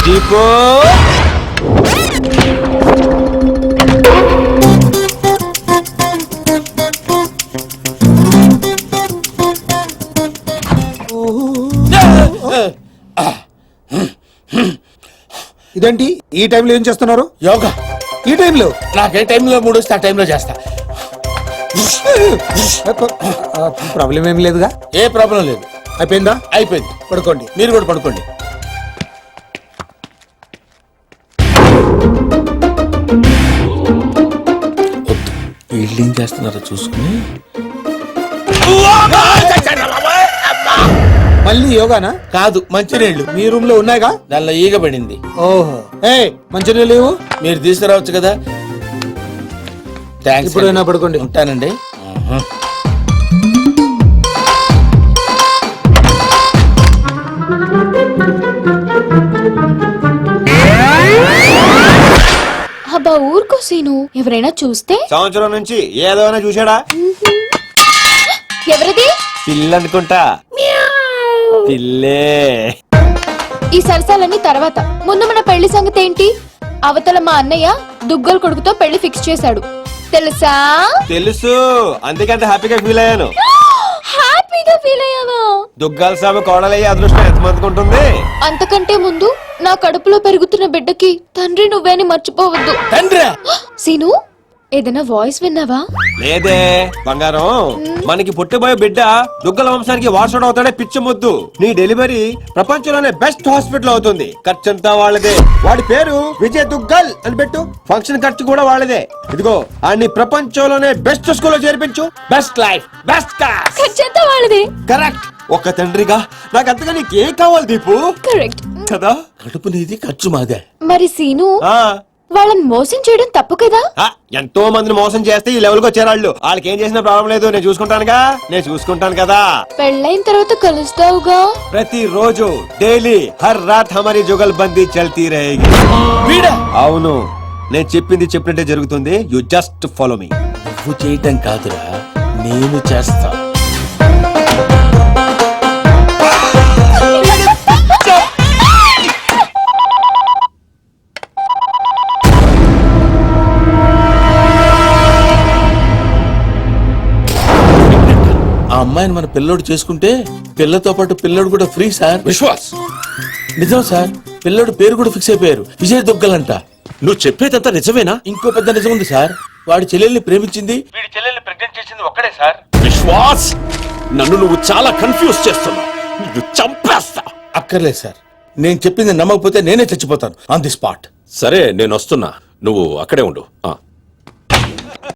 దీపు ఇదేంటి ఈ టైంలో ఏం చేస్తున్నారు? యోగా. ఈ టైంలో? నాకే టైంలో మూడు వస్తే ఆ టైంలో చేస్తా. ప్రాబ్లం ఏం లేదుగా? ఏ ప్రాబ్లం లేదు. అయిపోయిందా? అయిపోయింది. పడుకోండి. మీరు కూడా పడుకోండి. వీళ్ళు ఏం చేస్తున్నారో చూసుకుని మళ్ళీ యోగానా? కాదు, మంచినీళ్ళు. మీ రూమ్ లో ఉన్నాయిగా? దానిలో ఈగ పడింది. ఓహో, ఏ మంచినీళ్ళు లేవు? మీరు తీసుకురావచ్చు కదా. థ్యాంక్స్. ఇప్పుడైనా పడుకోండి. ఉంటానండి. అబ్బా ఊరుకో సీను, ఎవరైనా చూస్తే? సంవత్సరం నుంచి ఏదైనా చూసాడా? ఎవరిది? పిల్లి అనుకుంటా. పిల్లే. ఈ సరసాలన్నీ తర్వాత, ముందు మన పెళ్లి సంగతి ఏంటి? అవతల మా అన్నయ్య దుగ్గల కొడుకుతో పెళ్లి ఫిక్స్ చేశాడు, తెలుసా? తెలుసు, అందుకంత హ్యాపీగా ఫీల్ అయ్యాను. హ్యాపీగా ఫీల్ అయ్యావా? దుగ్గాల సాబు కోడలయ్యే అదృష్టం ఎంతమందికి ఉంటుంది? అంతకంటే ముందు నా కడుపులో పెరుగుతున్న బిడ్డకి తండ్రి నువ్వేని మర్చిపోవద్దు. తండ్రి? సీను, ఏదైనా వాయిస్ విన్నావా? లేదే బంగారం, మనకి పుట్టబోయే బిడ్డ దుగ్గల వంశానికి వారసుడు అవుతాడే పిచ్చి ముద్దు. నీ డెలివరీ ప్రపంచంలోనే బెస్ట్ హాస్పిటల్ అవుతుంది. ఖర్చంతా వాళ్ళదే. వాడి పేరు విజయ్ దుగ్గల్ అని పెట్టు. ఫంక్షన్ ఖర్చు కూడా వాళ్ళదే. ఇదిగో అన్ని ప్రపంచంలోనే బెస్ట్ స్కూల్లో చేర్పించు. Best life, best class. ఖర్చంతా వాళ్ళదే. కరెక్ట్. ఒక తండ్రిగా నాకు అంతగా నీకేం కావాలి దీపు? కరెక్ట్ కదా. కడుపు నీది, ఖర్చు మాదే. మరి సీను, ఆ వాళ్ళని మోసం చేయడం తప్పు కదా? ఎంతో మందిని మోసం చేస్తే ఈ లెవెల్ కి వచ్చారు వాళ్ళు. వాళ్ళకి ఏం చేసినా ప్రాబ్లం లేదు, నేను చూసుకుంటానుగా. నేను చూసుకుంటాను కదా. పెళ్ళైన తర్వాత కలుస్తావుగా? ప్రతిరోజు డైలీ హర్ రాత్ హమారీ జుగల్ బందీ చల్తీ రహేగి. వీడా? అవును, నేను చెప్పింది చెప్పినట్టే జరుగుతుంది. You just follow me. నువ్వు చేయటం కాదురా, నేను చేస్తా. ఆ అమ్మాయిని మన పిల్లోడు చేసుకుంటే పిల్లతో పాటు పిల్లోడు కూడా ఫ్రీ సార్. విశ్వాస్, నిజం సార్, పిల్లోడు పేరు కూడా ఫిక్స్ అయిపోయారు, విజయ్ దుగ్గలంట. నువ్వు చెప్పేదంతా నిజమేనా? ఇంకో పెద్ద నిజం ఉంది సార్. వాడి చెల్లెల్ని ప్రేమించింది, వీడి చెల్లెల్ని ప్రెగ్నెంట్ చేసింది ఒక్కడే సార్. విశ్వాస్, నన్ను నువ్వు చాలా కన్ఫ్యూజ్ చేస్తున్నావు. నిన్ను చంపేస్తా. అక్కర్లేదు సార్, నేను చెప్పింది నమ్మకపోతే నేనే చచ్చిపోతాను ఆన్ ది స్పాట్. సరే, నేను వస్తున్నా, నువ్వు అక్కడే ఉండు.